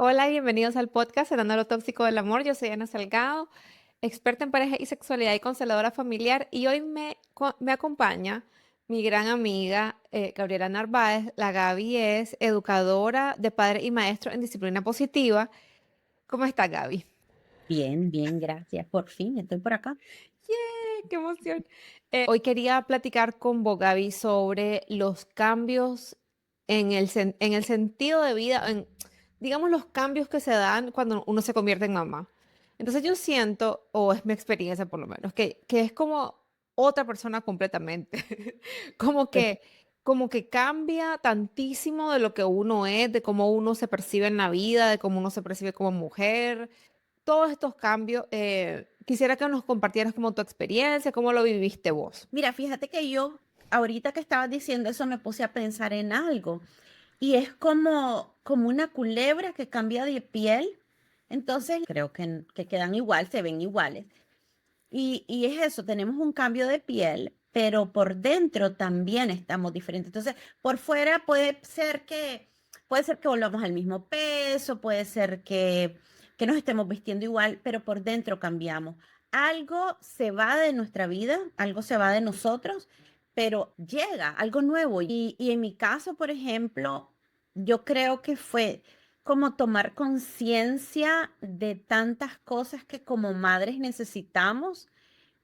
Hola, bienvenidos al podcast Sanando lo Tóxico del Amor. Yo soy Ana Salgado, experta en pareja y sexualidad y consteladora familiar. Y hoy me acompaña mi gran amiga Gabriela Narváez. La Gaby es educadora de padre y maestro en disciplina positiva. ¿Cómo está, Gaby? Bien, bien, gracias. Por fin estoy por acá. ¡Qué emoción! Hoy quería platicar con vos, Gaby, sobre los cambios en el sentido de vida, digamos, los cambios que se dan cuando uno se convierte en mamá. Entonces yo siento, o es mi experiencia por lo menos, que es como otra persona completamente. Como que, como que cambia tantísimo de lo que uno es, de cómo uno se percibe en la vida, de cómo uno se percibe como mujer, todos estos cambios. Quisiera que nos compartieras como tu experiencia, cómo lo viviste vos. Mira, fíjate que yo, ahorita que estabas diciendo eso, me puse a pensar en algo. Y es como una culebra que cambia de piel. Entonces, creo que quedan igual, se ven iguales. Y es eso, tenemos un cambio de piel, pero por dentro también estamos diferentes. Entonces, por fuera puede ser que volvamos al mismo peso, puede ser que nos estemos vistiendo igual, pero por dentro cambiamos. Algo se va de nuestra vida, algo se va de nosotros, pero llega algo nuevo. Y en mi caso, por ejemplo, yo creo que fue como tomar conciencia de tantas cosas que como madres necesitamos,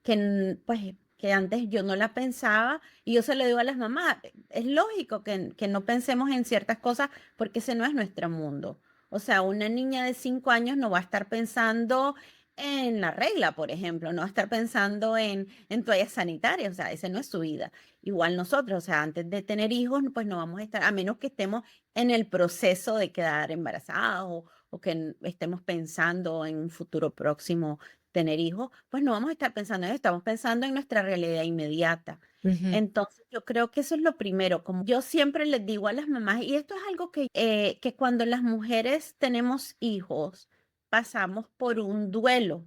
pues que antes yo no la pensaba y yo se lo digo a las mamás, es lógico que no pensemos en ciertas cosas porque ese no es nuestro mundo. O sea, una niña de 5 años no va a estar pensando en la regla, por ejemplo, no va a estar pensando en toallas sanitarias, o sea, esa no es su vida. Igual nosotros, o sea, antes de tener hijos, pues no vamos a estar, a menos que estemos en el proceso de quedar embarazados o que estemos pensando en un futuro próximo tener hijos, pues no vamos a estar pensando en eso, estamos pensando en nuestra realidad inmediata. Ujú. Entonces, yo creo que eso es lo primero, como yo siempre les digo a las mamás, y esto es algo que cuando las mujeres tenemos hijos, pasamos por un duelo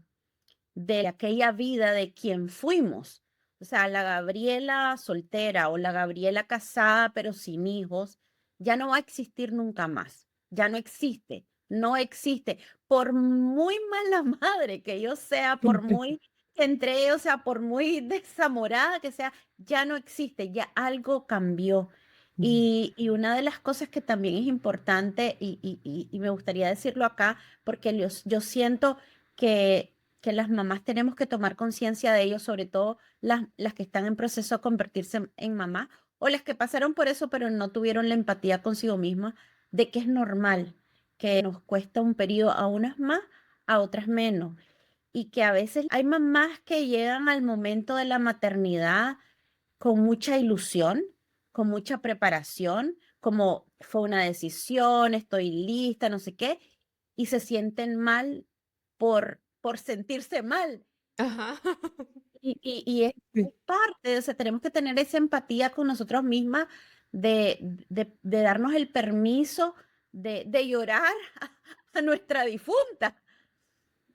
de aquella vida de quien fuimos. O sea, la Gabriela soltera o la Gabriela casada pero sin hijos, ya no va a existir nunca más. Ya no existe, no existe. Por muy mala madre que yo sea, por muy que entre, o sea, por muy desamorada que sea, ya no existe, ya algo cambió. Y una de las cosas que también es importante, y me gustaría decirlo acá, porque yo siento que las mamás tenemos que tomar conciencia de ello, sobre todo las que están en proceso de convertirse en mamá o las que pasaron por eso pero no tuvieron la empatía consigo misma, de que es normal, que nos cuesta un periodo a unas más, a otras menos, y que a veces hay mamás que llegan al momento de la maternidad con mucha ilusión, con mucha preparación, como fue una decisión, estoy lista, no sé qué, y se sienten mal por sentirse mal. Ajá. Y es Sí. parte, o sea, tenemos que tener esa empatía con nosotros mismas de darnos el permiso de llorar a nuestra difunta.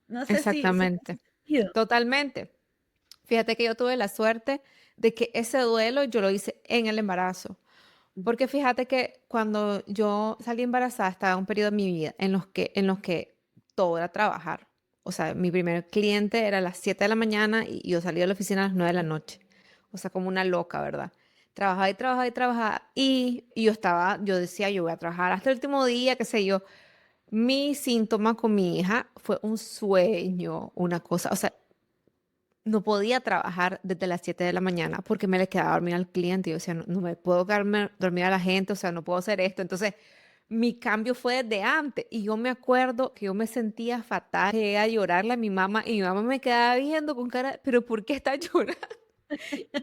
No sé si me Exactamente, hace sentido. totalmente. Fíjate que yo tuve la suerte de que ese duelo yo lo hice en el embarazo, porque fíjate que cuando yo salí embarazada estaba en un periodo de mi vida en los que todo era trabajar. O sea, mi primer cliente era a las 7 de la mañana y yo salía de la oficina a las 9 de la noche. O sea, como una loca, ¿verdad? Trabajaba y trabajaba y trabajaba y yo decía, yo voy a trabajar hasta el último día, qué sé yo. Mi síntoma con mi hija fue un sueño, una cosa, o sea, no podía trabajar desde las 7 de la mañana porque me le quedaba dormir al cliente. Y yo decía, no, no me puedo quedarme dormir a la gente, o sea, no puedo hacer esto. Entonces, mi cambio fue desde antes. Y yo me acuerdo que yo me sentía fatal, llegué a llorarle a mi mamá y mi mamá me quedaba viendo con cara, pero ¿por qué está llorando?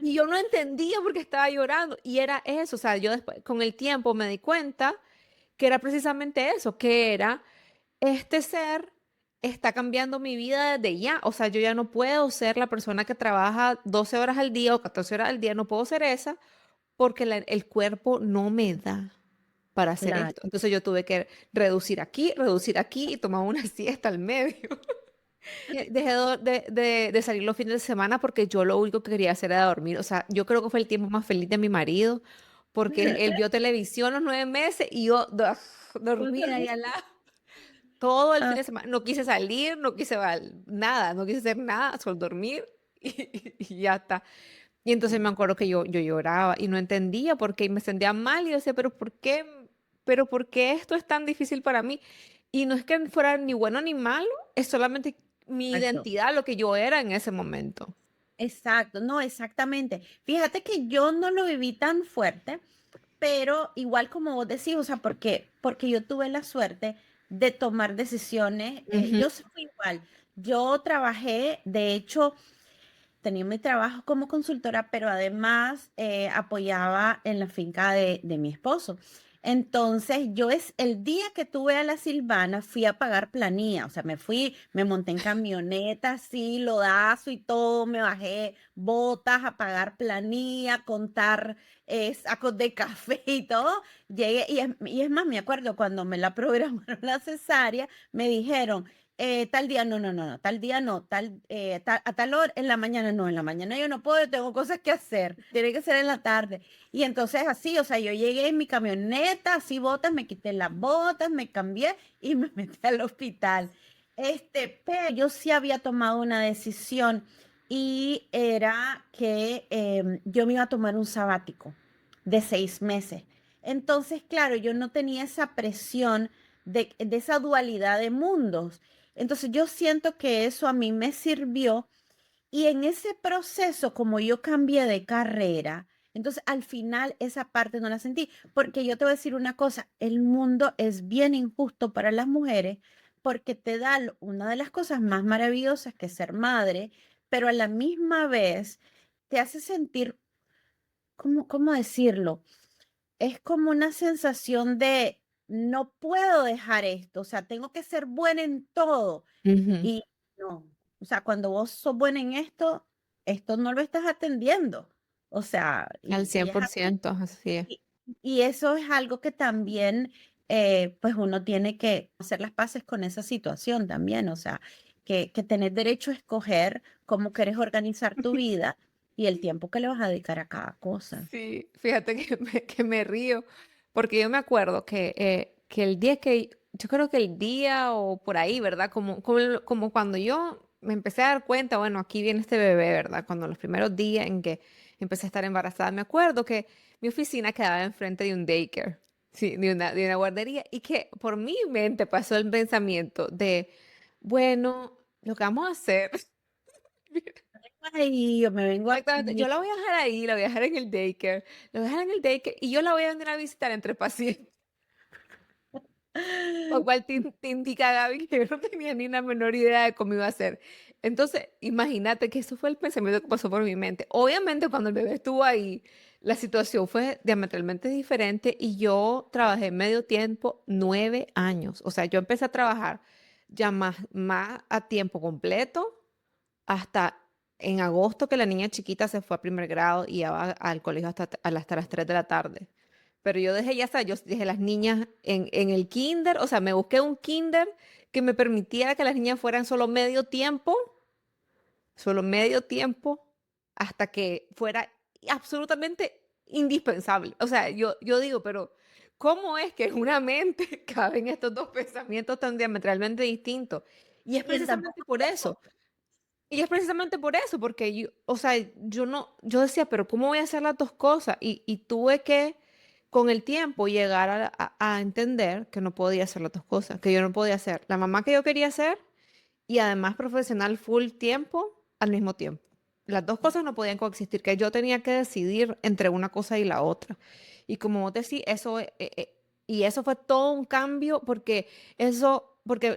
Y yo no entendía por qué estaba llorando. Y era eso, o sea, yo después, con el tiempo me di cuenta que era precisamente eso, que era este ser está cambiando mi vida desde ya. O sea, yo ya no puedo ser la persona que trabaja 12 horas al día o 14 horas al día, no puedo ser esa porque el cuerpo no me da para hacer Claro. esto. Entonces yo tuve que reducir aquí y tomar una siesta al medio. Dejé de salir los fines de semana porque yo lo único que quería hacer era dormir. O sea, yo creo que fue el tiempo más feliz de mi marido porque él vio televisión los 9 meses y yo dormía ahí al lado. todo el fin Ah, de semana. No quise salir, no quise nada, no quise hacer nada, solo dormir y ya está. Y entonces me acuerdo que yo lloraba y no entendía por qué y me sentía mal y yo decía, pero por qué esto es tan difícil para mí? Y no es que fuera ni bueno ni malo, es solamente mi exacto. identidad, lo que yo era en ese momento. Exacto, no, exactamente. Fíjate que yo no lo viví tan fuerte, pero igual como vos decís, o sea, porque yo tuve la suerte de tomar decisiones, Ujú, yo sí fui igual. Yo trabajé, de hecho, tenía mi trabajo como consultora, pero además apoyaba en la finca de mi esposo. Entonces, yo es el día que tuve a la Silvana, fui a pagar planilla, o sea, me fui, me monté en camioneta, así, lodazo y todo, me bajé botas a pagar planilla, contar sacos de café y todo. Llegué, y es más, me acuerdo cuando me la programaron la cesárea, me dijeron, tal día, no, no, no, no, tal día no, a tal hora, en la mañana no, en la mañana yo no puedo, yo tengo cosas que hacer, tiene que ser en la tarde. Y entonces así, o sea, yo llegué en mi camioneta, así botas, me quité las botas, me cambié y me metí al hospital. Pero yo sí había tomado una decisión y era que yo me iba a tomar un sabático de 6 meses. Entonces, claro, yo no tenía esa presión de esa dualidad de mundos. Entonces yo siento que eso a mí me sirvió y en ese proceso, como yo cambié de carrera, entonces al final esa parte no la sentí, porque yo te voy a decir una cosa, el mundo es bien injusto para las mujeres porque te da una de las cosas más maravillosas que es ser madre, pero a la misma vez te hace sentir, ¿cómo decirlo? Es como una sensación de no puedo dejar esto, o sea, tengo que ser buena en todo. ujú. Y no, o sea, cuando vos sos buena en esto no lo estás atendiendo. O sea, Al y cien es por así. ciento así es. Y, y eso es algo que también, pues uno tiene que hacer las paces con esa situación también. O sea, que tenés derecho a escoger cómo querés organizar tu vida y el tiempo que le vas a dedicar a cada cosa. Sí, fíjate que me río, porque yo me acuerdo que el día que, yo creo que el día o por ahí, ¿verdad? Como cuando yo me empecé a dar cuenta, bueno, aquí viene este bebé, ¿verdad? Cuando los primeros días en que empecé a estar embarazada, me acuerdo que mi oficina quedaba enfrente de un daycare, sí, de una guardería, y que por mi mente pasó el pensamiento de, bueno, lo que vamos a hacer. Ay, yo me vengo Exactamente. Yo aquí. la voy a dejar ahí, la voy a dejar en el daycare, la voy a dejar en el daycare y yo la voy a venir a visitar entre pacientes. Lo cual te indica, Gaby, que yo no tenía ni la menor idea de cómo iba a ser. Entonces, imagínate que eso fue el pensamiento que pasó por mi mente. Obviamente, cuando el bebé estuvo ahí, la situación fue diametralmente diferente y yo trabajé medio tiempo, 9 años. O sea, yo empecé a trabajar ya más a tiempo completo hasta en agosto que la niña chiquita se fue a primer grado y ya va al colegio hasta las 3 de la tarde. Pero yo dejé, ya sabes, yo dejé las niñas en el kinder, o sea, me busqué un kinder que me permitiera que las niñas fueran solo medio tiempo, hasta que fuera absolutamente indispensable. O sea, yo digo, pero ¿cómo es que en una mente caben estos dos pensamientos tan diametralmente distintos? Y es Y en tan precisamente poco por tiempo. eso. Y es precisamente por eso, porque yo, o sea, yo no, yo decía, pero ¿cómo voy a hacer las dos cosas? Y tuve que, con el tiempo, llegar a entender que no podía hacer las dos cosas, que yo no podía ser la mamá que yo quería ser y además profesional full tiempo al mismo tiempo. Las dos cosas no podían coexistir, que yo tenía que decidir entre una cosa y la otra. Y como vos decís, y eso fue todo un cambio porque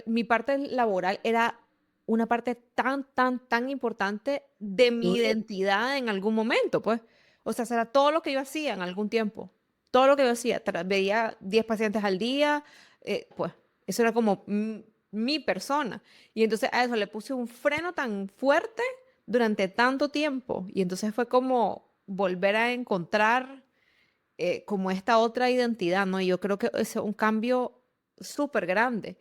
mi parte laboral era una parte tan, tan, tan importante de mi Sí, identidad en algún momento, pues. O sea, será todo lo que yo hacía en algún tiempo. Todo lo que yo hacía. Veía 10 pacientes al día, pues, eso era como mi persona. Y entonces a eso le puse un freno tan fuerte durante tanto tiempo. Y entonces fue como volver a encontrar como esta otra identidad, ¿no? Y yo creo que es un cambio súper grande.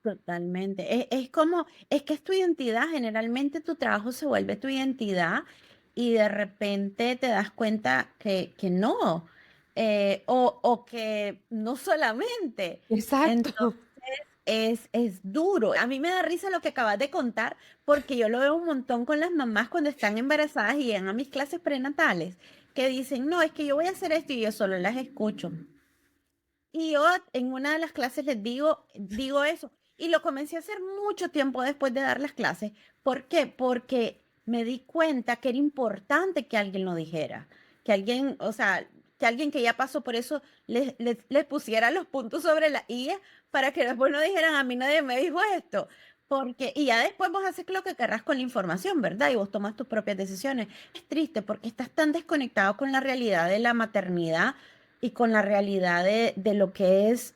totalmente. Es como, es que es tu identidad, generalmente tu trabajo se vuelve tu identidad y de repente te das cuenta que no, o que no solamente. Exacto. es duro. A mí me da risa lo que acabas de contar, porque yo lo veo un montón con las mamás cuando están embarazadas y llegan a mis clases prenatales, que dicen, no, es que yo voy a hacer esto y yo solo las escucho. Y yo en una de las clases les digo eso. Y lo comencé a hacer mucho tiempo después de dar las clases. ¿Por qué? Porque me di cuenta que era importante que alguien lo dijera. Que alguien, o sea, que alguien que ya pasó por eso les pusiera los puntos sobre la IA para que después no dijeran, a mí nadie me dijo esto. Porque, y ya después vos haces lo que querrás con la información, ¿verdad? Y vos tomas tus propias decisiones. Es triste porque estás tan desconectado con la realidad de la maternidad y con la realidad de lo que es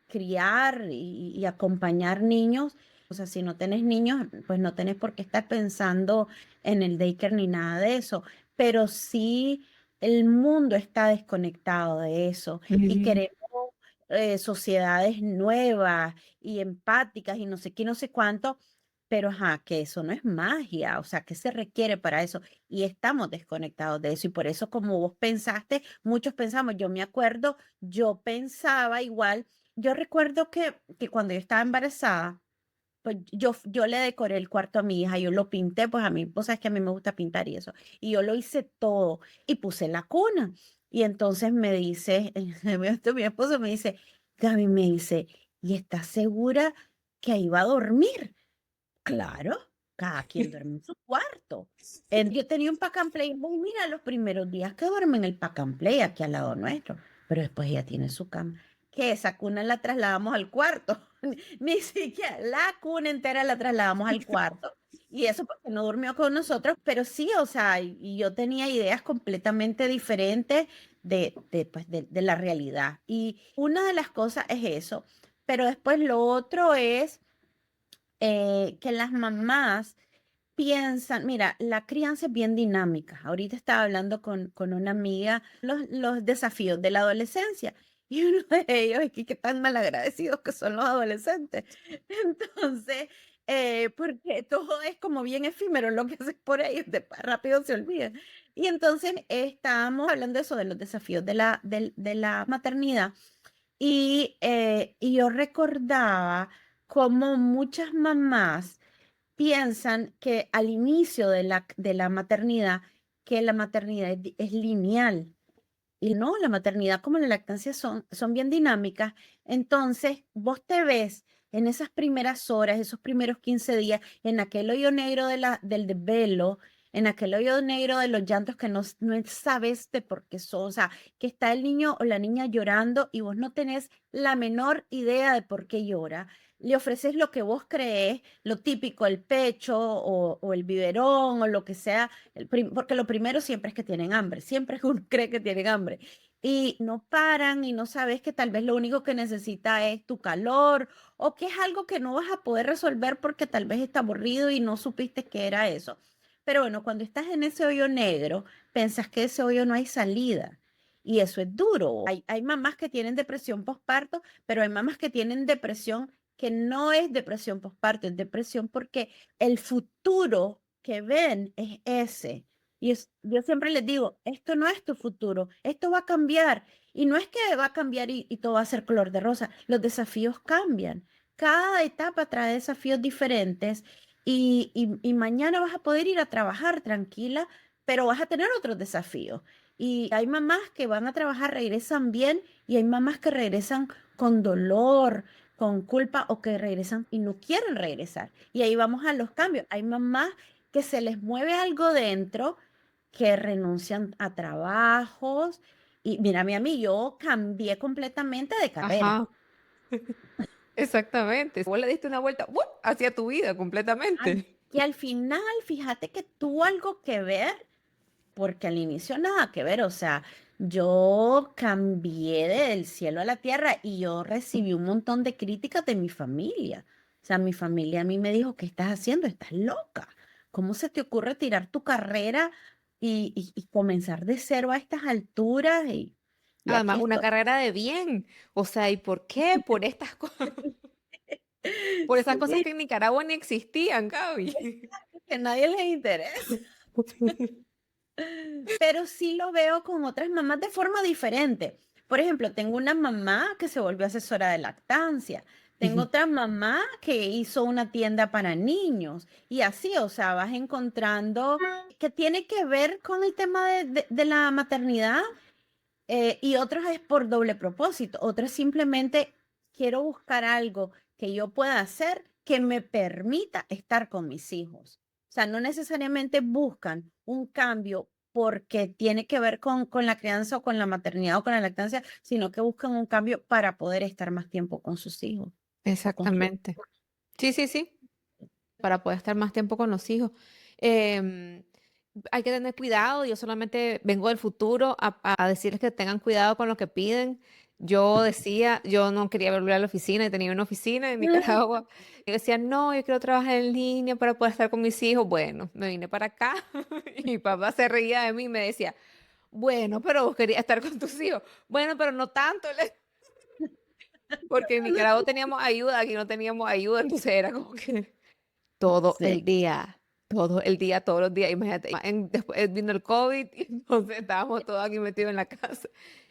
criar y acompañar niños. O sea, si no tenés niños, pues no tenés por qué estar pensando en el daycare ni nada de eso. Pero sí, el mundo está desconectado de eso y Ujú. queremos sociedades nuevas y empáticas y no sé qué, no sé cuánto. Pero ajá, que eso no es magia, o sea, ¿qué se requiere para eso? Y estamos desconectados de eso. Y por eso, como vos pensaste, muchos pensamos, yo me acuerdo, yo pensaba igual, yo recuerdo que cuando yo estaba embarazada, pues yo le decoré el cuarto a mi hija, yo lo pinté, pues a mí, vos sabes que a mí me gusta pintar y eso, y yo lo hice todo y puse la cuna. Y entonces me dice, mi esposo me dice, Gaby me dice, ¿y estás segura que ahí va a dormir? Claro, cada quien duerme en su cuarto. Yo tenía un pack and play, pues mira, los primeros días que duerme en el pack and play aquí al lado nuestro, pero después ella tiene su cama, que esa cuna la trasladamos al cuarto, ni siquiera la cuna entera la trasladamos al cuarto. Y eso porque no durmió con nosotros, pero sí, o sea, y yo tenía ideas completamente diferentes de la realidad. Y una de las cosas es eso, pero después lo otro es que las mamás piensan, mira, la crianza es bien dinámica. Ahorita estaba hablando con una amiga los desafíos de la adolescencia. Y uno de ellos es que qué tan malagradecidos que son los adolescentes. Entonces, porque todo es como bien efímero lo que haces por ellos, rápido se olvida. Y entonces estábamos hablando de eso, de los desafíos de la maternidad. Y yo recordaba como muchas mamás piensan que al inicio de la maternidad, que la maternidad es lineal. Y no, la maternidad como la lactancia son bien dinámicas. Entonces, vos te ves en esas primeras horas, esos primeros 15 días, en aquel hoyo negro del desvelo, en aquel hoyo negro de los llantos que no sabes de por qué son, o sea, que está el niño o la niña llorando y vos no tenés la menor idea de por qué llora. Le ofreces lo que vos crees, lo típico, el pecho o el biberón o lo que sea, porque lo primero siempre es que tienen hambre, siempre es uno cree que tienen hambre. Y no paran y no sabes que tal vez lo único que necesita es tu calor o que es algo que no vas a poder resolver porque tal vez está aburrido y no supiste que era eso. Pero bueno, cuando estás en ese hoyo negro, pensás que ese hoyo no hay salida. Y eso es duro. Hay mamás que tienen depresión postparto, pero hay mamás que tienen depresión que no es depresión postparto, es depresión porque el futuro que ven es ese. Yo siempre les digo, esto no es tu futuro, esto va a cambiar. Y no es que va a cambiar y todo va a ser color de rosa, los desafíos cambian. Cada etapa trae desafíos diferentes y mañana vas a poder ir a trabajar tranquila, pero vas a tener otros desafíos. Y hay mamás que van a trabajar, regresan bien y hay mamás que regresan con dolor, con culpa o que regresan y no quieren regresar. Y ahí vamos a los cambios. Hay mamás que se les mueve algo dentro, que renuncian a trabajos. Y mírame a mí, yo cambié completamente de carrera. Ajá, exactamente. Vos le diste una vuelta ¡wup! Hacia tu vida Ay, completamente. que al final, fíjate que tuvo algo que ver, porque al inicio nada que ver, o sea, yo cambié del cielo a la tierra y yo recibí un montón de críticas de mi familia. O sea, mi familia a mí me dijo, ¿qué estás haciendo? Estás loca. ¿Cómo se te ocurre tirar tu carrera y comenzar de cero a estas alturas? Y aquí Además, una estoy. carrera de bien. O sea, ¿y por qué? Por estas cosas, por esas cosas Sí, que en Nicaragua ni existían, Gaby. que a nadie les interesa. Pero sí lo veo con otras mamás de forma diferente. Por ejemplo, tengo una mamá que se volvió asesora de lactancia. tengo otra mamá que hizo una tienda para niños y así, o sea, vas encontrando que tiene que ver con el tema de la maternidad y otros es por doble propósito, otros simplemente quiero buscar algo que yo pueda hacer que me permita estar con mis hijos. O sea, no necesariamente buscan un cambio porque tiene que ver con la crianza o con la maternidad o con la lactancia, sino que buscan un cambio para poder estar más tiempo con sus hijos o con su... Exactamente. Sí, sí, sí, para poder estar más tiempo con los hijos. Em, Hay que tener cuidado. Yo solamente vengo del futuro a decirles que tengan cuidado con lo que piden. Yo decía, yo no quería volver a la oficina y tenía una oficina en Nicaragua. Yo decía, no, yo quiero trabajar en línea para poder estar con mis hijos. Bueno, me vine para acá y mi papá se reía de mí y me decía, bueno, pero vos querías estar con tus hijos. Bueno, pero no tanto, porque en Nicaragua teníamos ayuda, aquí no teníamos ayuda, entonces era como que todo Sí, el día, todo el día, todos los días. Imagínate, después vino el COVID y entonces estábamos todos aquí metidos en la casa.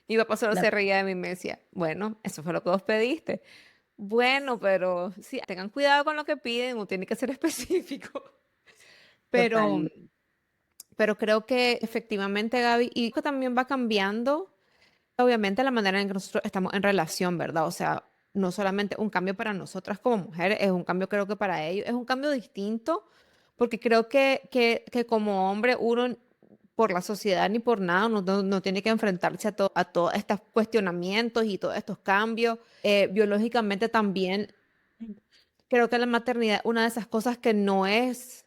Y mi papá solo la- se reía de mí y me decía, bueno, eso fue lo que vos pediste. Bueno, pero sí, tengan cuidado con lo que piden, o tiene que ser específico. Pero, totalmente. pero creo que efectivamente, Gaby, y que también va cambiando, obviamente, la manera en que nosotros estamos en relación, ¿verdad? O sea, no solamente un cambio para nosotras como mujeres, es un cambio creo que para ellos, es un cambio distinto, porque creo que como hombre uno por la sociedad ni por nada no tiene que enfrentarse a todos estos cuestionamientos y todos estos cambios. Biológicamente también creo que la maternidad es una de esas cosas que no es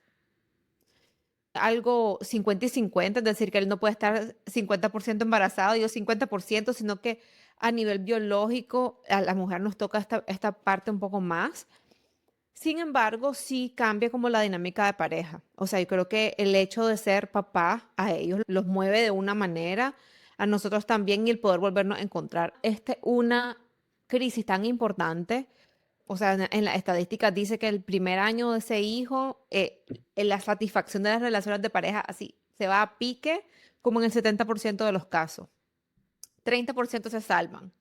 algo 50 y 50, es decir, que él no puede estar 50% embarazado y yo 50%, sino que a nivel biológico a la mujer nos toca esta parte un poco más. Sin embargo, sí cambia como la dinámica de pareja. O sea, yo creo que el hecho de ser papá a ellos los mueve de una manera, a nosotros también, y el poder volvernos a encontrar. Una crisis tan importante, o sea, en la estadística dice que el primer año de ese hijo, en la satisfacción de las relaciones de pareja así se va a pique, como en el 70% de los casos. 30% se salvan.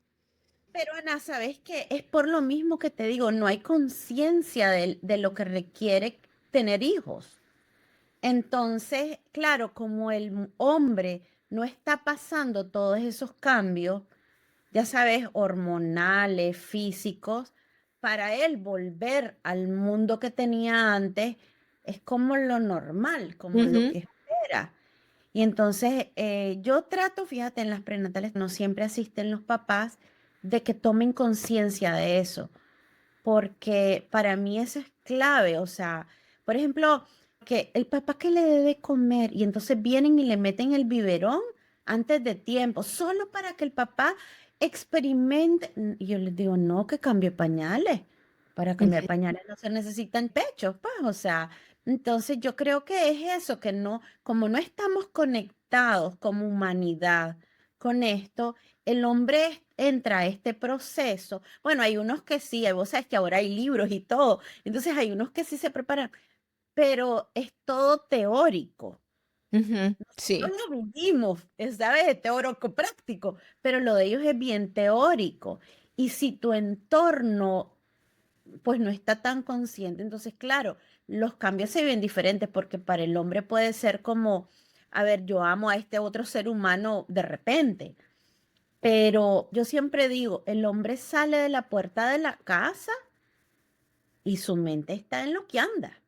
Pero Ana, ¿sabes qué? Es por lo mismo que te digo, no hay conciencia de lo que requiere tener hijos. Entonces, claro, como el hombre no está pasando todos esos cambios, ya sabes, hormonales, físicos, para él volver al mundo que tenía antes es como lo normal, como lo Ujú, que espera. Y entonces yo trato, fíjate, en las prenatales no siempre asisten los papás, de que tomen conciencia de eso, porque para mí eso es clave. O sea, por ejemplo, que el papá que le debe comer y entonces vienen y le meten el biberón antes de tiempo, solo para que el papá experimente. Y yo les digo, no, que cambie pañales. Para cambiar ujú. pañales no se necesitan pechos, pues, o sea, entonces yo creo que es eso, que no, como no estamos conectados como humanidad con esto, el hombre entra a este proceso. Bueno, hay unos que sí, vos sabes que ahora hay libros y todo, entonces hay unos que sí se preparan, pero es todo teórico. Ujú, No sí. lo vivimos, ¿sabes? Teórico práctico, pero lo de ellos es bien teórico. Y si tu entorno pues no está tan consciente, entonces claro, los cambios se ven diferentes porque para el hombre puede ser como, a ver, yo amo a este otro ser humano de repente, pero yo siempre digo, el hombre sale de la puerta de la casa y su mente está en lo que anda.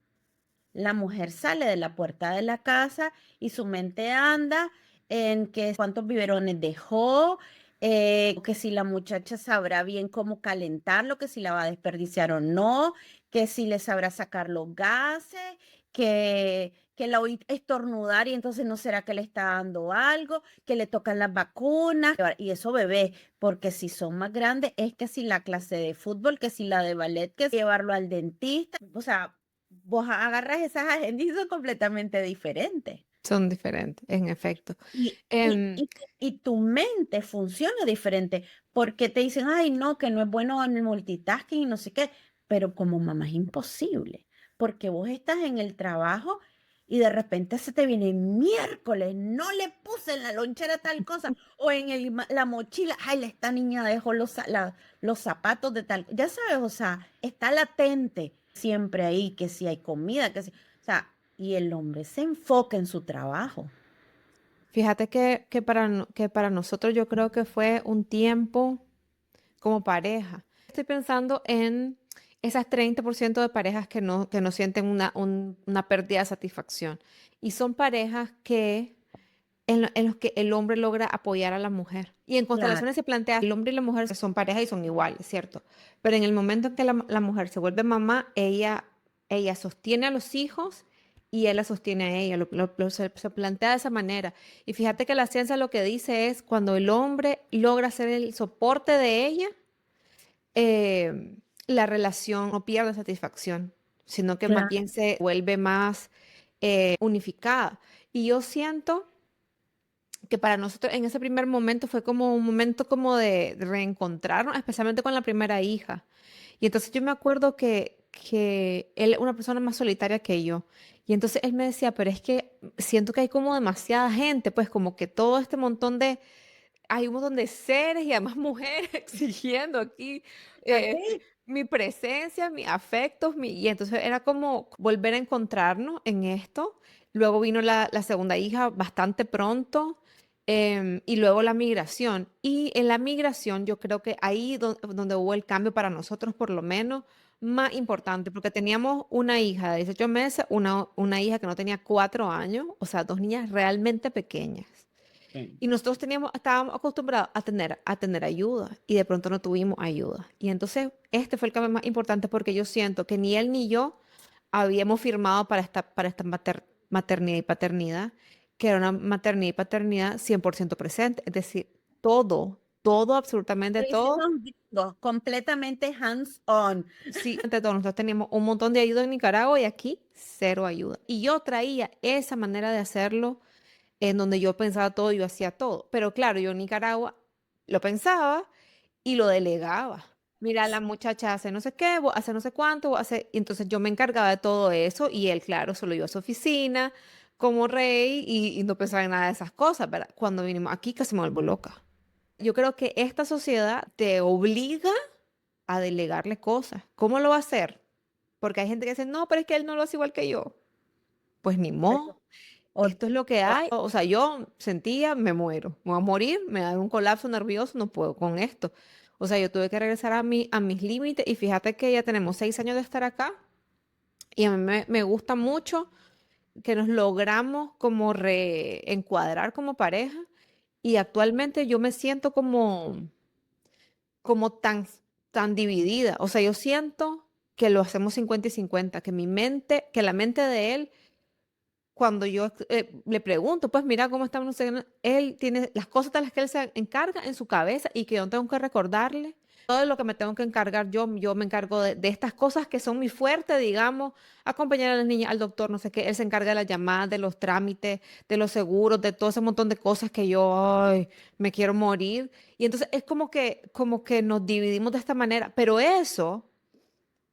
La mujer sale de la puerta de la casa y su mente anda en que cuántos biberones dejó, que si la muchacha sabrá bien cómo calentarlo, que si la va a desperdiciar o no, que si le sabrá sacar los gases, que la oí estornudar y entonces no será que le está dando algo, que le tocan las vacunas, y eso bebé, porque si son más grandes es que si la clase de fútbol, que si la de ballet, que si llevarlo al dentista, o sea, vos agarras esas agendas y son completamente diferentes. Son diferentes, en efecto. Y, y, Em, y, y tu mente funciona diferente porque te dicen, ay, no, que no es bueno en el multitasking y no sé qué, pero como mamá es imposible, porque vos estás en el trabajo y de repente se te viene miércoles, no le puse en la lonchera tal cosa, o en la mochila, ay, esta niña dejó los zapatos de tal, ya sabes, o sea, está latente siempre ahí, que si hay comida, o sea, y el hombre se enfoca en su trabajo. Fíjate que para nosotros yo creo que fue un tiempo como pareja. Estoy pensando en esas 30% de parejas que no sienten una pérdida de satisfacción. Y son parejas en los que el hombre logra apoyar a la mujer. Y en Claro, constelaciones se plantea, el hombre y la mujer son pareja y son iguales, ¿cierto? Pero en el momento en que la mujer se vuelve mamá, ella sostiene a los hijos y él la sostiene a ella. Se plantea de esa manera. Y fíjate que la ciencia lo que dice es cuando el hombre logra ser el soporte de ella, la relación no pierde satisfacción, sino que más claro. bien se vuelve más unificada. Y yo siento que para nosotros en ese primer momento fue como un momento como de reencontrarnos, especialmente con la primera hija. Y entonces yo me acuerdo que él es una persona más solitaria que yo. Y entonces él me decía, pero es que siento que hay como demasiada gente, pues como que todo este montón de, hay un montón de seres y además mujeres exigiendo aquí Así. mi presencia, mis afectos, y entonces era como volver a encontrarnos en esto. Luego vino la segunda hija bastante pronto, y luego la migración. Y en la migración yo creo que ahí donde hubo el cambio para nosotros, por lo menos, más importante, porque teníamos una hija de 18 meses, una hija que no tenía 4 años, o sea, dos niñas realmente pequeñas. Sí. Y nosotros estábamos acostumbrados a tener ayuda y de pronto no tuvimos ayuda. Y entonces este fue el cambio más importante porque yo siento que ni él ni yo habíamos firmado para esta maternidad y paternidad, que era una maternidad y paternidad 100% presente. Es decir, todo, absolutamente Lo todo. hicimos gringos, completamente hands on. Sí, ante todo, nosotros teníamos un montón de ayuda en Nicaragua y aquí cero ayuda. Y yo traía esa manera de hacerlo en donde yo pensaba todo, yo hacía todo. Pero claro, yo en Nicaragua lo pensaba y lo delegaba. Mira, la muchacha hace no sé qué, vos hace no sé cuánto, vos hace... y entonces yo me encargaba de todo eso y él, claro, solo iba a su oficina como rey y no pensaba en nada de esas cosas, ¿verdad? Cuando vinimos aquí casi me vuelvo loca. Yo creo que esta sociedad te obliga a delegarle cosas. ¿Cómo lo va a hacer? Porque hay gente que dice, no, pero es que él no lo hace igual que yo. Pues ni modo. O- Esto es lo que o- hay. O sea, yo sentía, me muero, me voy a morir, me da un colapso nervioso, no puedo con esto. O sea, yo tuve que regresar a mis límites y fíjate que ya tenemos 6 años de estar acá y a mí me gusta mucho que nos logramos como reencuadrar como pareja y actualmente yo me siento como tan dividida. O sea, yo siento que lo hacemos 50 y 50, que mi mente, que la mente de él cuando yo le pregunto, pues mira cómo estamos, no sé, él tiene las cosas de las que él se encarga en su cabeza y que yo no tengo que recordarle. Todo lo que me tengo que encargar yo me encargo de estas cosas que son mi fuerte, digamos, acompañar a las niñas al doctor, no sé qué, él se encarga de las llamadas, de los trámites, de los seguros, de todo ese montón de cosas que yo, ay, me quiero morir. Y entonces es como que nos dividimos de esta manera, pero eso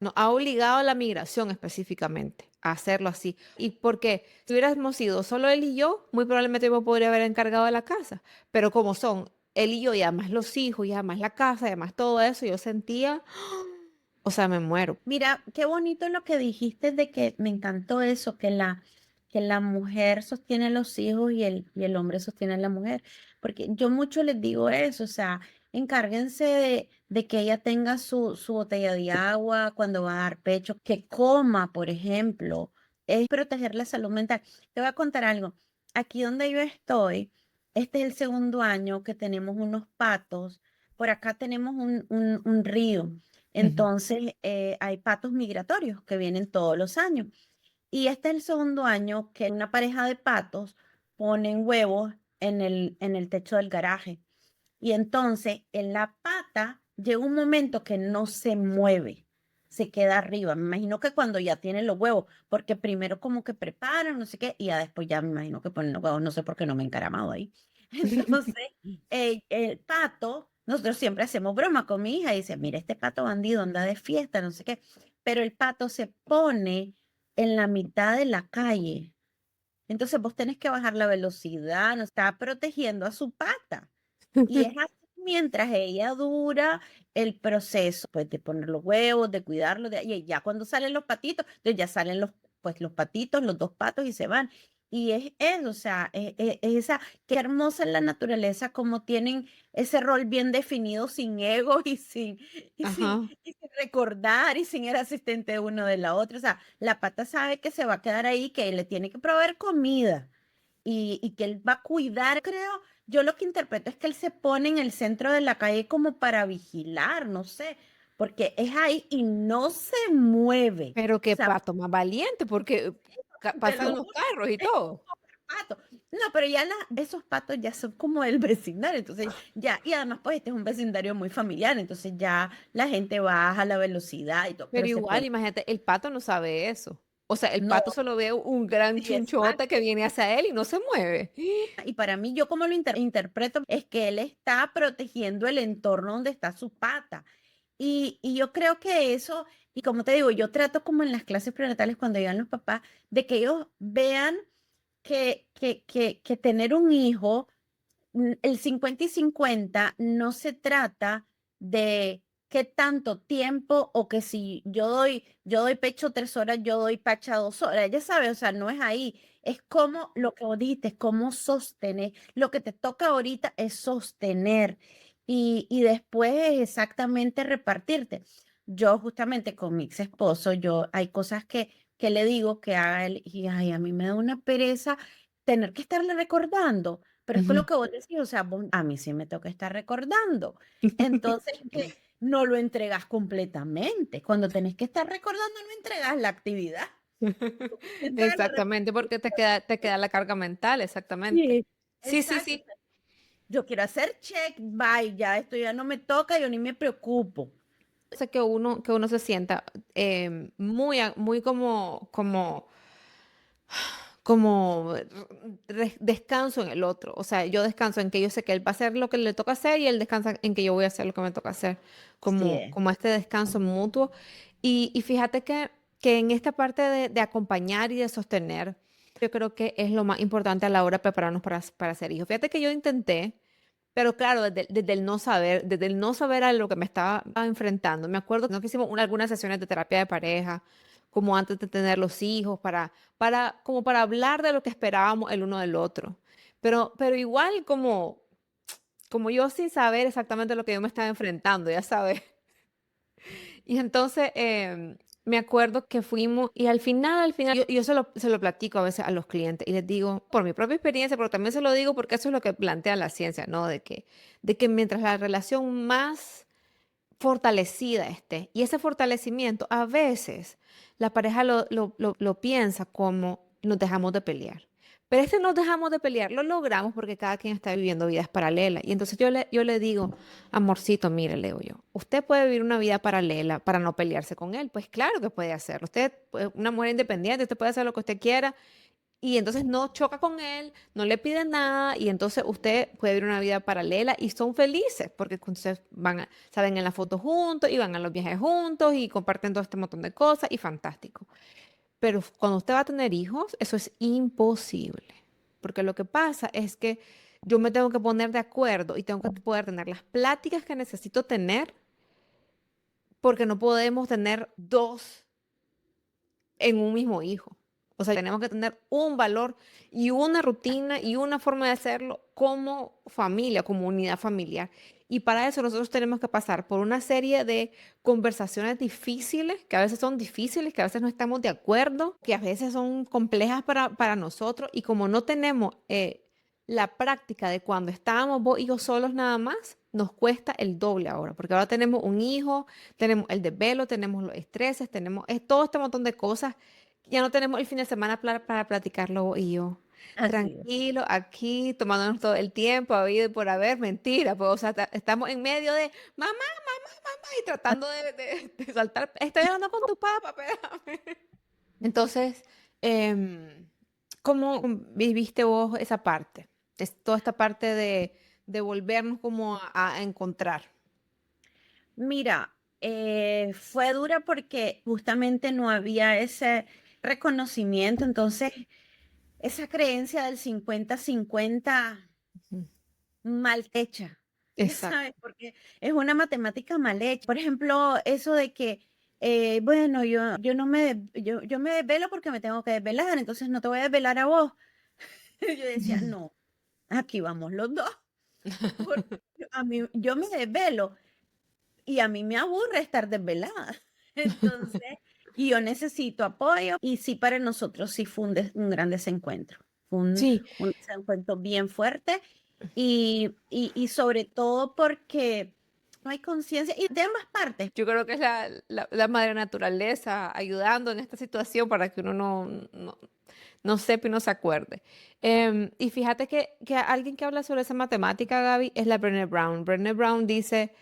nos ha obligado a la migración específicamente a hacerlo así. Y porque si hubiéramos sido solo él y yo, muy probablemente yo me podría haber encargado de la casa. Pero como son él y yo, y además los hijos, y además la casa, y además todo eso, yo sentía, o sea, me muero. Mira, qué bonito lo que dijiste de que me encantó eso, que la mujer sostiene a los hijos y el hombre sostiene a la mujer. Porque yo mucho les digo eso, o sea, encárguense de que ella tenga su botella de agua cuando va a dar pecho, que coma, por ejemplo, es proteger la salud mental. Te voy a contar algo. Aquí donde yo estoy, este es el segundo año que tenemos unos patos. Por acá tenemos un río. Ujú. Entonces, hay patos migratorios que vienen todos los años. Y este es el segundo año que una pareja de patos ponen huevos en el techo del garaje. Y entonces, en la pata llega un momento que no se mueve, se queda arriba. Me imagino que cuando ya tienen los huevos, porque primero como que preparan, no sé qué, y ya después ya me imagino que ponen los huevos, no sé por qué no me he encaramado ahí. Entonces, el pato, nosotros siempre hacemos broma con mi hija y dice, mira, este pato bandido anda de fiesta, no sé qué, pero el pato se pone en la mitad de la calle Entonces vos tenés que bajar la velocidad, no está protegiendo a su pata. Y es así mientras ella dura el proceso, pues, de poner los huevos, de cuidarlos, y ya cuando salen los patitos, entonces ya salen pues, los patitos, los 2 patos y se van. Y es eso, o sea, es esa qué hermosa es la naturaleza, como tienen ese rol bien definido, sin ego y sin Ajá. y sin recordar, y sin el asistente de uno de la otra. O sea, la pata sabe que se va a quedar ahí, que le tiene que proveer comida, y que él va a cuidar, creo, yo lo que interpreto es que él se pone en el centro de la calle como para vigilar, no sé, porque es ahí y no se mueve. Pero O qué sea, pato más valiente, porque te lo pasan los juro, carros y es todo. un pato. No, pero ya esos patos ya son como del vecindario, entonces ya, y además pues este es un vecindario muy familiar, entonces ya la gente baja la velocidad y todo, Pero pero se igual, pone, imagínate, el pato no sabe eso. O sea, el no, pato solo ve un gran sí, chunchote que exacto. viene hacia él y no se mueve. Y para mí, yo como lo interpreto, es que él está protegiendo el entorno donde está su pata. Y yo creo que eso, y como te digo, yo trato como en las clases prenatales cuando llegan los papás, de que ellos vean que tener un hijo, el 50 y 50 no se trata de qué tanto tiempo o que si yo doy pecho 3 horas, yo doy pacha 2 horas, ya sabes, o sea, no es ahí, es como lo que vos dijiste, es cómo sostener, lo que te toca ahorita es sostener y después es exactamente repartirte. Yo justamente con mi ex esposo, hay cosas que le digo que haga él y ay, a mí me da una pereza tener que estarle recordando. Pero es que Ujú. lo que vos decís, o sea, a mí sí me toca estar recordando. Entonces, que no lo entregas completamente. Cuando tenés que estar recordando, no entregas la actividad. Entregas la Exactamente, porque te queda la carga mental, exactamente. sí, Sí, sí, exacto. sí. Yo quiero hacer check, bye, ya esto ya no me toca, yo ni me preocupo. Hace que uno se sienta muy, muy como descanso en el otro. O sea, yo descanso en que yo sé que él va a hacer lo que le toca hacer y él descansa en que yo voy a hacer lo que me toca hacer. Sí, Como este descanso mutuo. Y fíjate que en esta parte de acompañar y de sostener, yo creo que es lo más importante a la hora de prepararnos para ser hijos. Fíjate que yo intenté, pero claro, desde el no saber a lo que me estaba enfrentando. Me acuerdo que hicimos algunas sesiones de terapia de pareja, como antes de tener los hijos, como para hablar de lo que esperábamos el uno del otro. Pero igual como yo sin saber exactamente lo que yo me estaba enfrentando, ya sabes. Y entonces me acuerdo que fuimos y al final, yo se lo platico a veces a los clientes y les digo, por mi propia experiencia, pero también se lo digo porque eso es lo que plantea la ciencia, ¿no? De que mientras la relación más fortalecida esté, y ese fortalecimiento a veces la pareja lo piensa como nos dejamos de pelear. Pero este nos dejamos de pelear, lo logramos porque cada quien está viviendo vidas paralelas. Y entonces yo le digo, amorcito, mire, Leo yo, usted puede vivir una vida paralela para no pelearse con él. Pues claro que puede hacerlo. Usted, pues, una mujer independiente, usted puede hacer lo que usted quiera y entonces no choca con él, no le pide nada y entonces usted puede vivir una vida paralela y son felices porque entonces salen en la foto juntos y van a los viajes juntos y comparten todo este montón de cosas y fantástico. Pero cuando usted va a tener hijos, eso es imposible. Porque lo que pasa es que yo me tengo que poner de acuerdo y tengo que poder tener las pláticas que necesito tener porque no podemos tener dos en un mismo hijo. O sea, tenemos que tener un valor y una rutina y una forma de hacerlo como familia, como unidad familiar. Y para eso nosotros tenemos que pasar por una serie de conversaciones difíciles, que a veces son difíciles, que a veces no estamos de acuerdo, que a veces son complejas para nosotros. Y como no tenemos la práctica de cuando estábamos vos y yo solos nada más, nos cuesta el doble ahora, porque ahora tenemos un hijo, tenemos el desvelo, tenemos los estreses, tenemos todo este montón de cosas. Ya no tenemos el fin de semana para platicarlo vos y yo. así es. Tranquilo, aquí, tomándonos todo el tiempo, habido y por haber, mentira, pues, o sea, estamos en medio de mamá, mamá, y tratando de saltar, estoy hablando con tu papá, espérame. Entonces, ¿cómo viviste vos esa parte? Toda esta parte de volvernos como a encontrar. Mira, fue dura porque justamente no había ese reconocimiento, entonces esa creencia del 50-50 Ujú. mal hecha, ¿sabes? Exacto. Porque es una matemática mal hecha. Por ejemplo, eso de que, bueno, yo no yo me desvelo porque me tengo que desvelar, entonces no te voy a desvelar a vos. Yo decía, no, aquí vamos los dos, porque yo me desvelo y a mí me aburre estar desvelada. Entonces, y yo necesito apoyo y sí, para nosotros sí fue un gran desencuentro. Fue Sí, un desencuentro bien fuerte y sobre todo porque no hay conciencia y de ambas partes. yo creo que es la madre naturaleza ayudando en esta situación para que uno no sepa y no se acuerde. Y fíjate que alguien que habla sobre esa matemática, Gaby, es la Brené Brown. Brené Brown dice,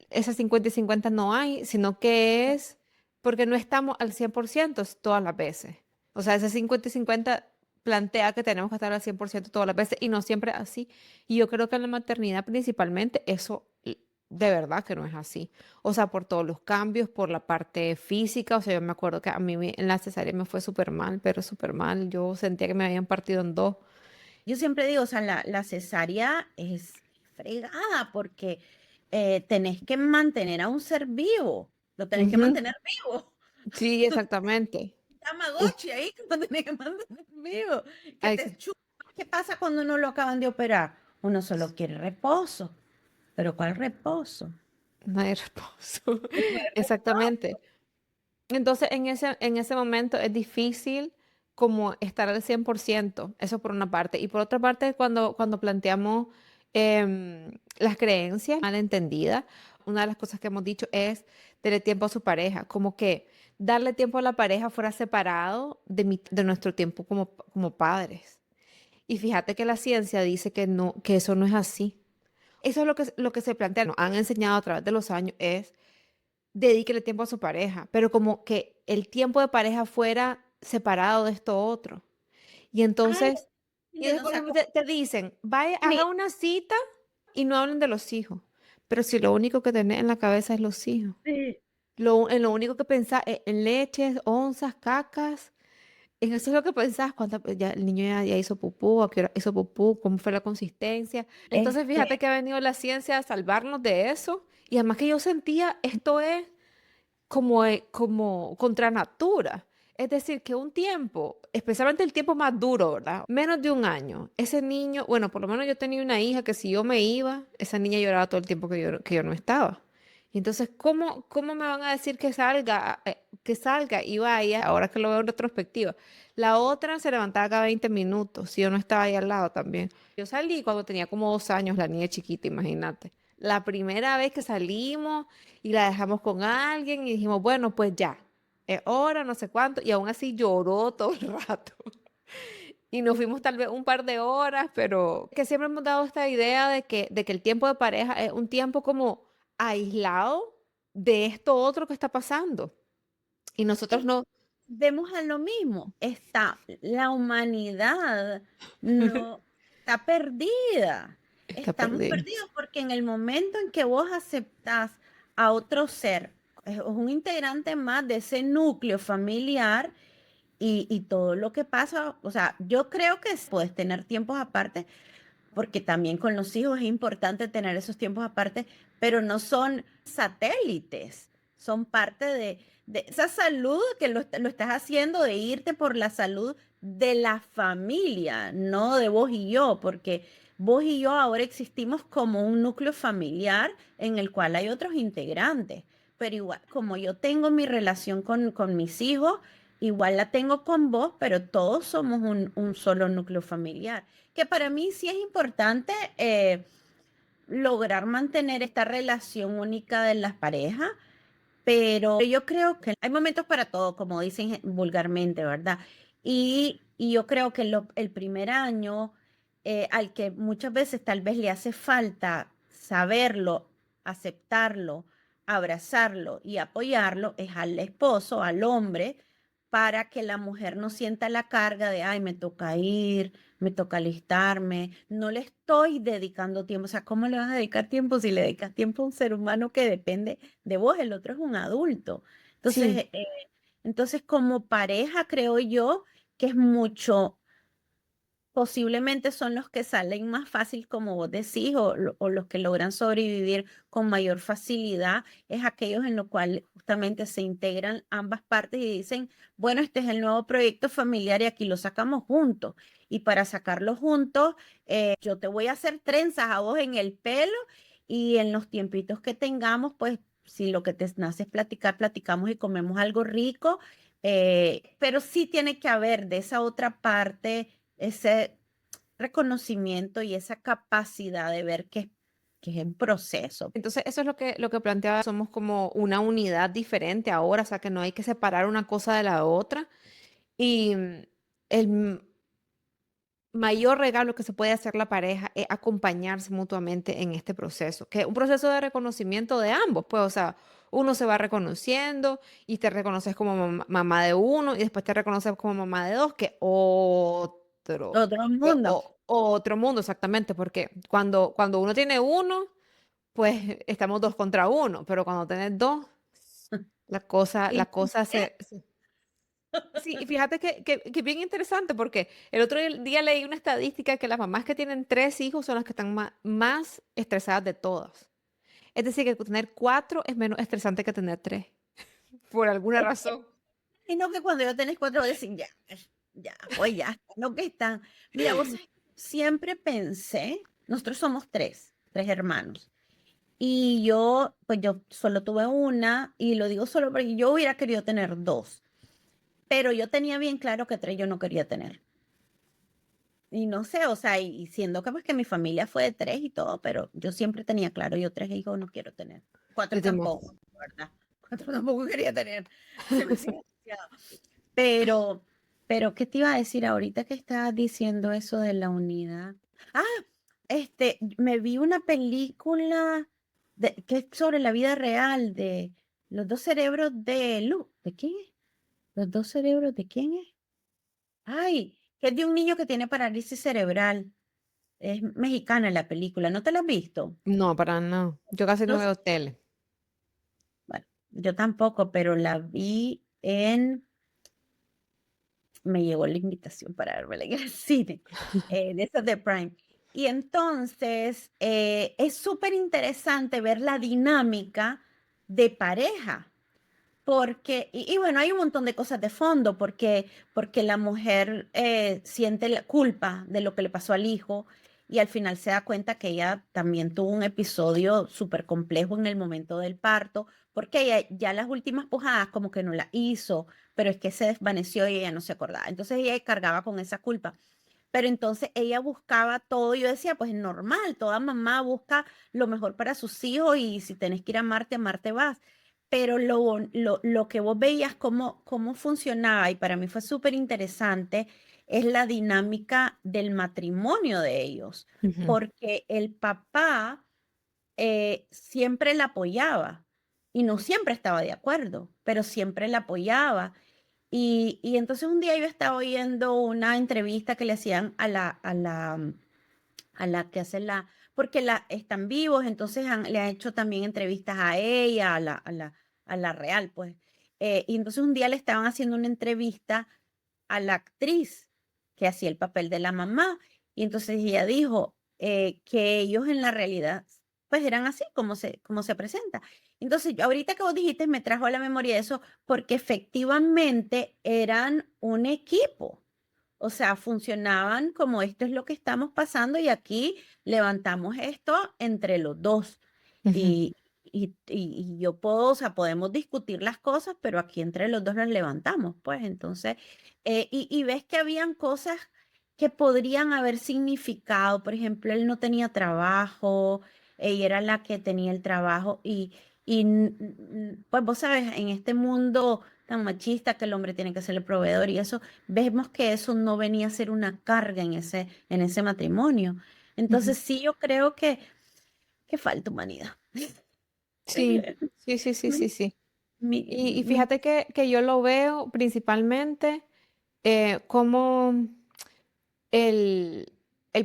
esas 50 y 50 no hay, sino que es porque no estamos al 100% todas las veces. O sea, ese 50 y 50 plantea que tenemos que estar al 100% todas las veces y no siempre así. Y yo creo que en la maternidad principalmente eso de verdad que no es así. O sea, por todos los cambios, por la parte física. O sea, yo me acuerdo que a mí en la cesárea me fue súper mal, pero súper mal. Yo sentía que me habían partido en dos. Yo siempre digo, o sea, la cesárea es fregada porque tenés que mantener a un ser vivo, lo tenés que Ujú. mantener vivo. Sí, exactamente. Uf, Tamagotchi ahí que lo tenés que mantener vivo, que ay, te chupa. ¿Qué pasa cuando uno lo acaban de operar? Uno solo quiere reposo. ¿Pero cuál reposo? no hay reposo. No hay reposo. Exactamente. Entonces, en ese momento es difícil como estar al 100%, eso por una parte. Y por otra parte, cuando planteamos las creencias mal entendidas, una de las cosas que hemos dicho es darle tiempo a su pareja, como que darle tiempo a la pareja fuera separado de nuestro tiempo como padres. Y fíjate que la ciencia dice que no, que eso no es así. Eso es lo que se plantea, nos han enseñado a través de los años, es dedíquele tiempo a su pareja, pero como que el tiempo de pareja fuera separado de esto otro. Y Ay, entonces, y entiendo, después, o por sea, ejemplo, como te dicen, vaya, mi haga una cita y no hablen de los hijos. Pero si lo único que tenés en la cabeza es los hijos, sí, en lo único que pensás es en leches, onzas, cacas, en eso es lo que pensás cuando ya el niño ya hizo pupú, a qué hora hizo pupú, cómo fue la consistencia. Entonces, este, fíjate que ha venido la ciencia a salvarnos de eso. Y además que yo sentía, esto es como contra natura. Es decir, que un tiempo, especialmente el tiempo más duro, ¿verdad? Menos de un año, ese niño, bueno, por lo menos yo tenía una hija que si yo me iba, esa niña lloraba todo el tiempo que yo no estaba. Y entonces, ¿cómo me van a decir que salga y vaya, ahora que lo veo en retrospectiva? La otra se levantaba cada 20 minutos, si yo no estaba ahí al lado también. Yo salí cuando tenía como 2 años, la niña chiquita, imagínate. La primera vez que salimos y la dejamos con alguien y dijimos, bueno, pues ya, es hora, no sé cuánto, y aún así lloró todo el rato. Y nos fuimos tal vez un par de horas, pero que siempre hemos dado esta idea de que el tiempo de pareja es un tiempo como aislado de esto otro que está pasando. Y nosotros no. vemos a lo mismo. La humanidad no está perdida. Está Estamos perdido. perdidos porque en el momento en que vos aceptás a otro ser, es un integrante más de ese núcleo familiar y todo lo que pasa, o sea, yo creo que puedes tener tiempos aparte porque también con los hijos es importante tener esos tiempos aparte, pero no son satélites, son parte de esa salud que lo estás haciendo, de irte por la salud de la familia, no de vos y yo, porque vos y yo ahora existimos como un núcleo familiar en el cual hay otros integrantes, pero igual, como yo tengo mi relación con mis hijos, igual la tengo con vos, pero todos somos un solo núcleo familiar que para mí sí es importante lograr mantener esta relación única de las parejas, pero yo creo que hay momentos para todo, como dicen vulgarmente, ¿verdad? Y yo creo que el primer año, al que muchas veces tal vez le hace falta saberlo, aceptarlo, abrazarlo y apoyarlo, es al esposo, al hombre, para que la mujer no sienta la carga de, ay, me toca ir, me toca alistarme, no le estoy dedicando tiempo. O sea, ¿cómo le vas a dedicar tiempo si le dedicas tiempo a un ser humano que depende de vos? El otro es un adulto. Sí, Entonces, entonces como pareja creo yo que es mucho, posiblemente son los que salen más fácil, como vos decís, o los que logran sobrevivir con mayor facilidad, es aquellos en los cuales justamente se integran ambas partes y dicen, bueno, este es el nuevo proyecto familiar y aquí lo sacamos juntos. Y para sacarlo juntos, yo te voy a hacer trenzas a vos en el pelo y en los tiempitos que tengamos, pues si lo que te nace es platicar, platicamos y comemos algo rico, pero sí tiene que haber de esa otra parte ese reconocimiento y esa capacidad de ver que es en proceso. Entonces, eso es lo que planteaba, somos como una unidad diferente ahora, o sea, que no hay que separar una cosa de la otra. Y el mayor regalo que se puede hacer la pareja es acompañarse mutuamente en este proceso, que es un proceso de reconocimiento de ambos, pues, o sea, uno se va reconociendo y te reconoces como mamá de uno y después te reconoces como mamá de dos, que Todo el mundo. otro mundo, exactamente, porque cuando uno tiene uno, pues estamos dos contra uno, pero cuando tienes dos, ¿Y la cosa qué? Sí, y fíjate que bien interesante porque el otro día leí una estadística que las mamás que tienen tres hijos son las que están más estresadas de todas. Es decir, que tener cuatro es menos estresante que tener tres, por alguna razón. Y no que cuando ya tenés 4 decir, ya, ya, pues ya, no que están. Mira, vos sabés, siempre pensé, nosotros somos tres hermanos. Y yo, pues yo solo tuve una, y lo digo solo porque yo hubiera querido tener dos, pero yo tenía bien claro que tres yo no quería tener. Y no sé, o sea, y siendo que pues que mi familia fue de tres y todo, pero yo siempre tenía claro, yo tres hijos no quiero tener. Cuatro Yo tengo- tampoco, ¿verdad? Cuatro tampoco quería tener. Se me hacía demasiado. Pero, ¿qué te iba a decir ahorita que estabas diciendo eso de la unidad? Ah, me vi una película que es sobre la vida real de los dos cerebros de Lu. ¿De quién es? ¿Los dos cerebros de quién es? Ay, que es de un niño que tiene parálisis cerebral. Es mexicana la película, ¿no te la has visto? No, para nada. Yo casi no No sé, veo tele. bueno, yo tampoco, pero la vi en, me llegó la invitación para verla en el cine, de esas de Prime. Y entonces es súper interesante ver la dinámica de pareja. Porque, y bueno, hay un montón de cosas de fondo, porque la mujer siente la culpa de lo que le pasó al hijo y al final se da cuenta que ella también tuvo un episodio súper complejo en el momento del parto, porque ella ya las últimas pujadas como que no la hizo, pero es que se desvaneció y ella no se acordaba. Entonces ella cargaba con esa culpa. Pero entonces ella buscaba todo, y yo decía, pues es normal, toda mamá busca lo mejor para sus hijos y si tenés que ir a Marte vas. Pero lo que vos veías cómo funcionaba, y para mí fue súper interesante, es la dinámica del matrimonio de ellos, Ujú, porque el papá siempre la apoyaba y no siempre estaba de acuerdo, pero siempre la apoyaba. Y entonces un día yo estaba oyendo una entrevista que le hacían a la que hace porque están vivos, entonces le han hecho también entrevistas a ella, a la real, pues. Y entonces un día le estaban haciendo una entrevista a la actriz que hacía el papel de la mamá. Y entonces ella dijo que ellos en la realidad, pues eran así como se presenta. Entonces, ahorita que vos dijiste, me trajo a la memoria eso, porque efectivamente eran un equipo. O sea, funcionaban como esto es lo que estamos pasando y aquí levantamos esto entre los dos. ujú. Y, y yo puedo, o sea, podemos discutir las cosas, pero aquí entre los dos las levantamos, pues entonces, y ves que habían cosas que podrían haber significado, por ejemplo, él no tenía trabajo, ella era la que tenía el trabajo pues vos sabes, en este mundo tan machista que el hombre tiene que ser el proveedor y eso, vemos que eso no venía a ser una carga en ese matrimonio. Ujú. Entonces sí, yo creo que falta humanidad. Sí, sí, sí, sí, Mi- sí, sí. Y mi- fíjate que yo lo veo principalmente como el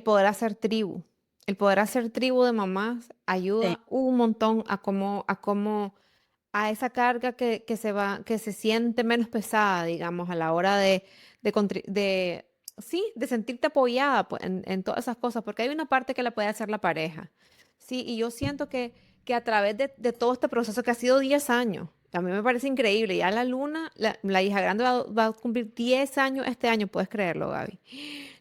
poder hacer tribu. El poder hacer tribu de mamás sí, ayuda un montón a esa carga que se siente menos pesada, digamos, a la hora de sí, de sentirte apoyada pues, en todas esas cosas, porque hay una parte que la puede hacer la pareja. Sí, y yo siento que a través de todo este proceso que ha sido 10 años, a mí me parece increíble, ya la Luna, la hija grande va a cumplir 10 años este año, puedes creerlo, Gaby.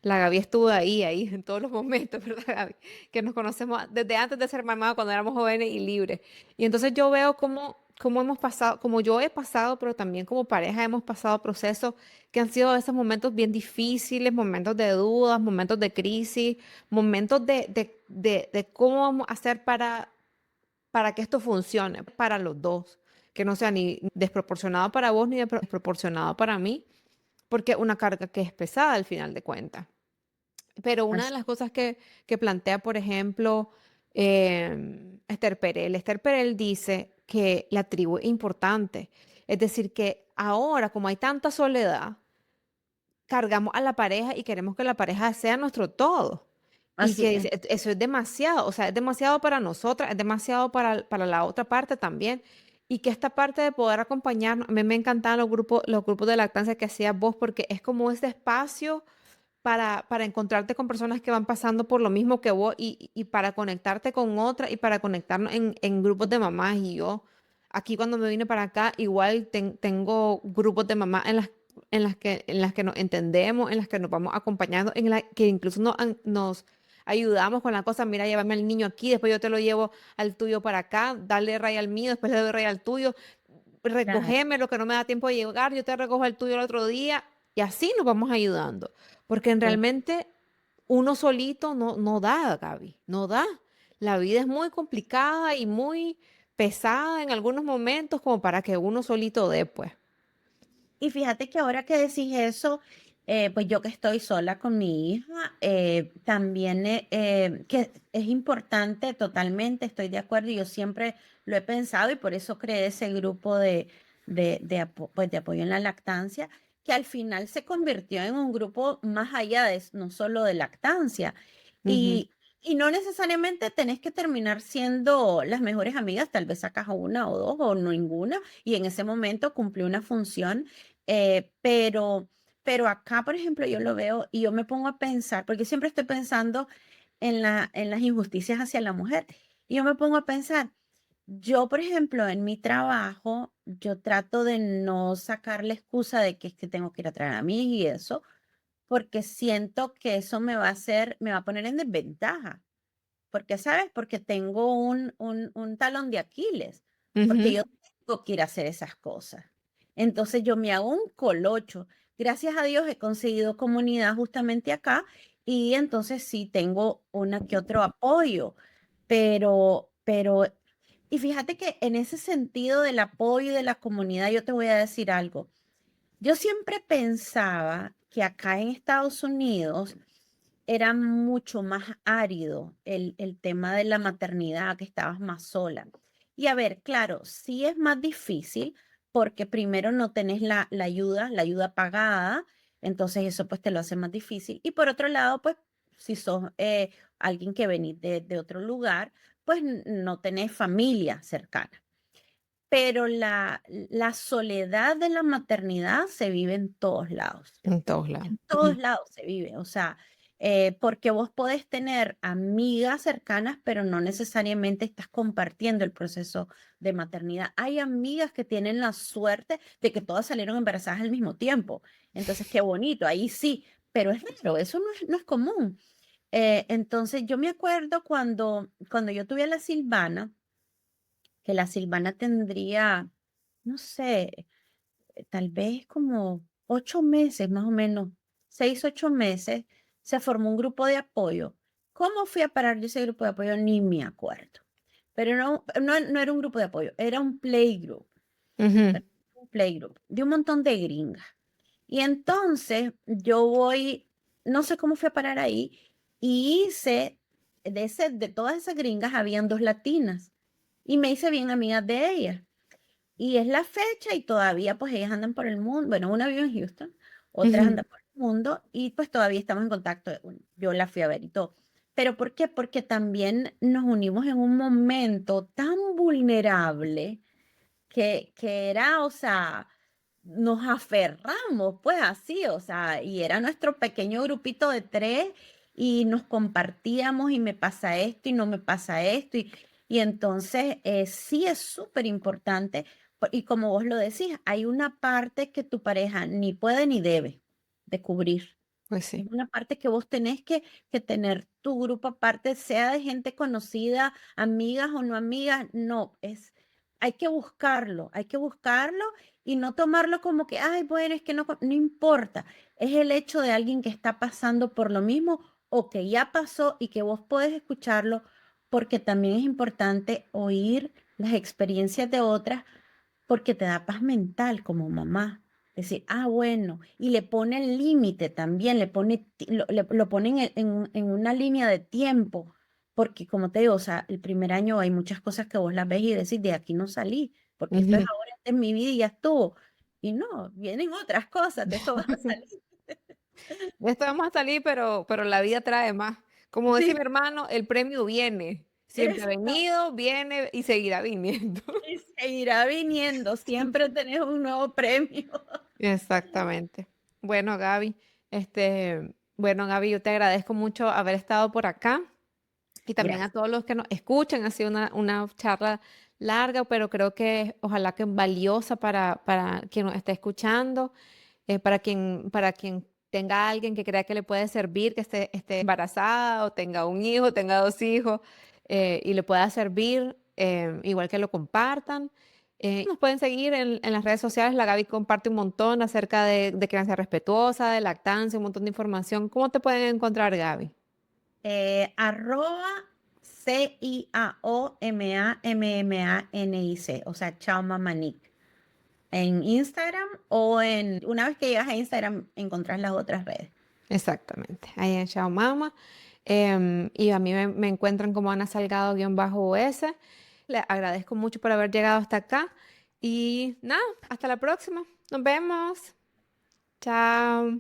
La Gaby estuvo ahí, en todos los momentos, ¿verdad, Gaby? Que nos conocemos desde antes de ser mamá, cuando éramos jóvenes y libres. Y entonces yo veo cómo hemos pasado, como yo he pasado, pero también como pareja hemos pasado procesos que han sido esos momentos bien difíciles, momentos de dudas, momentos de crisis, momentos de cómo vamos a hacer para que esto funcione para los dos, que no sea ni desproporcionado para vos ni desproporcionado para mí, porque es una carga que es pesada al final de cuentas. Pero una de Así. las cosas que plantea, por ejemplo, Esther Perel dice que la tribu es importante. Es decir, que ahora, como hay tanta soledad, cargamos a la pareja y queremos que la pareja sea nuestro todo. Y Así que es. eso es demasiado, o sea, es demasiado para nosotras, es demasiado para la otra parte también. Y que esta parte de poder acompañarnos, a mí me encantaban los grupos de lactancia que hacías vos, porque es como ese espacio para encontrarte con personas que van pasando por lo mismo que vos y para conectarte con otras y para conectarnos en grupos de mamás. Y yo, aquí cuando me vine para acá, igual tengo grupos de mamás en las que nos entendemos, en las que nos vamos acompañando, en las que incluso nos ayudamos con la cosa, mira, llévame al niño aquí, después yo te lo llevo al tuyo para acá, dale raya al mío, después le doy raya al tuyo, Claro. recogeme lo que no me da tiempo de llegar, yo te recojo el tuyo el otro día, y así nos vamos ayudando. Porque realmente uno solito no da, Gaby, no da. La vida es muy complicada y muy pesada en algunos momentos como para que uno solito dé, pues. Y fíjate que ahora que decís eso, pues yo que estoy sola con mi hija, también que es importante totalmente, estoy de acuerdo, y yo siempre lo he pensado y por eso creé ese grupo pues de apoyo en la lactancia, que al final se convirtió en un grupo más allá de no solo de lactancia. Ujú, Y no necesariamente tenés que terminar siendo las mejores amigas, tal vez sacas una o dos o ninguna, y en ese momento cumplió una función. Eh, pero, pero acá, por ejemplo, yo lo veo y yo me pongo a pensar, porque siempre estoy pensando en las injusticias hacia la mujer. Y yo me pongo a pensar, yo, por ejemplo, en mi trabajo, yo trato de no sacar la excusa de que es que tengo que ir a traer a mí y eso, porque siento que eso me va a hacer, me va a poner en desventaja. Porque, ¿sabes? Porque tengo un talón de Aquiles, porque ujú. yo tengo que ir a hacer esas cosas. Entonces yo me hago un colocho. Gracias a Dios he conseguido comunidad justamente acá y entonces sí tengo una que otro apoyo, pero, y fíjate que en ese sentido del apoyo y de la comunidad, yo te voy a decir algo. Yo siempre pensaba que acá en Estados Unidos era mucho más árido el tema de la maternidad, que estabas más sola. Y a ver, claro, sí es más difícil porque primero no tenés la ayuda pagada, entonces eso pues te lo hace más difícil. Y por otro lado, pues si sos alguien que venís de otro lugar, pues no tenés familia cercana. Pero la soledad de la maternidad se vive en todos lados. En todos lados. En todos Ujú. lados se vive, o sea, porque vos podés tener amigas cercanas, pero no necesariamente estás compartiendo el proceso de maternidad. Hay amigas que tienen la suerte de que todas salieron embarazadas al mismo tiempo. Entonces, qué bonito, ahí sí, pero es raro, eso no es común. Entonces, yo me acuerdo cuando yo tuve a la Silvana, que la Silvana tendría, no sé, tal vez como 8 meses, más o menos, 6, 8 meses, se formó un grupo de apoyo. ¿Cómo fui a parar yo ese grupo de apoyo? Ni me acuerdo. Pero no era un grupo de apoyo, era Ujú. un playgroup de un montón de gringas. Y entonces yo voy, no sé cómo fui a parar ahí, y hice, de todas esas gringas, habían dos latinas. Y me hice bien amiga de ellas. Y es la fecha y todavía pues ellas andan por el mundo. Bueno, una vive en Houston, otras Ujú. andan por el mundo y pues todavía estamos en contacto. Yo la fui a ver y todo. ¿Pero por qué? Porque también nos unimos en un momento tan vulnerable que era, o sea, nos aferramos, pues así, o sea, y era nuestro pequeño grupito de 3 y nos compartíamos y me pasa esto y no me pasa esto. Y entonces sí es súper importante. Y como vos lo decís, hay una parte que tu pareja ni puede ni debe de cubrir. Pues Es sí. una parte que vos tenés que tener tu grupo aparte, sea de gente conocida, amigas o no amigas, no, hay que buscarlo y no tomarlo como que, ay, bueno, es que no, no importa, es el hecho de alguien que está pasando por lo mismo o que ya pasó y que vos podés escucharlo, porque también es importante oír las experiencias de otras porque te da paz mental como mamá. Decir, bueno, y le pone el límite también, le pone, lo pone en una línea de tiempo, porque como te digo, o sea, el primer año hay muchas cosas que vos las ves y decís, de aquí no salí, porque esto es Ujú. ahora, esta es mi vida y ya estuvo. Y no, vienen otras cosas, de eso vas a salir. De esto vamos a salir, pero la vida trae más. Como dice mi Sí, hermano, el premio viene. Siempre ha exacto. venido, viene y seguirá viniendo. Y seguirá viniendo, siempre tenés un nuevo premio. Exactamente. Bueno, Gaby, yo te agradezco mucho haber estado por acá y también a Gracias. todos los que nos escuchan. Ha sido una charla larga, pero creo que ojalá que valiosa para quien nos esté escuchando, para quien tenga a alguien que crea que le puede servir, que esté embarazada o tenga un hijo, tenga dos hijos y le pueda servir, igual que lo compartan. Nos pueden seguir en las redes sociales. La Gaby comparte un montón acerca de crianza respetuosa, de lactancia, un montón de información. ¿Cómo te pueden encontrar, Gaby? Arroba CIAOMAMMANIC, o sea, Chao Mamanic, en Instagram o una vez que llegas a Instagram encontrás las otras redes. Exactamente, ahí en Chao Mama. Y a mí me encuentran como Ana Salgado-US. Le agradezco mucho por haber llegado hasta acá. Y nada, hasta la próxima. Nos vemos. Chao.